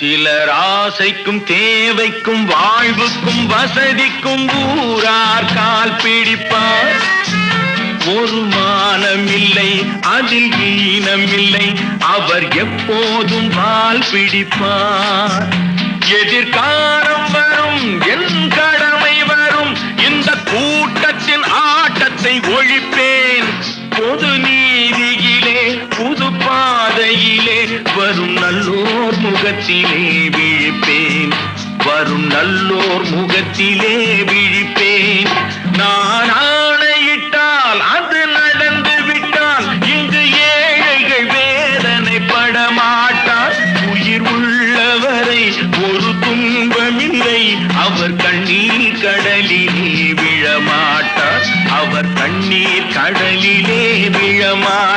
சிலர் ஆசைக்கும் தேவைக்கும் வாழ்வுக்கும் வசதிக்கும் ஊரார் கால் பிடிப்பார். ஒரு மானமில்லை அதில் ஈனமில்லை, அவர் எப்போதும் வால் பிடிப்பார். எதிர்காலம் வரும் என் கடமை வரும், இந்த கூட்டத்தின் ஆட்டத்தை ஒழிப்பேன். பொது நீதியிலே புது பாதையிலே வரும் நல்லோர் முகத்திலே விழிப்பேன். வரும் நல்லோர் முகத்திலே விழிப்பேன். நான் ஆணையிட்டால் அது நடந்து விட்டால் இங்கு ஏழைகள் வேதனைப்பட மாட்டார். உயிர் உள்ளவரை ஒரு துன்பமில்லை, அவர் கண்ணீர் கடலிலே விழமாட்டார். அவர் கண்ணீர் கடலிலே விழமாட்டார்.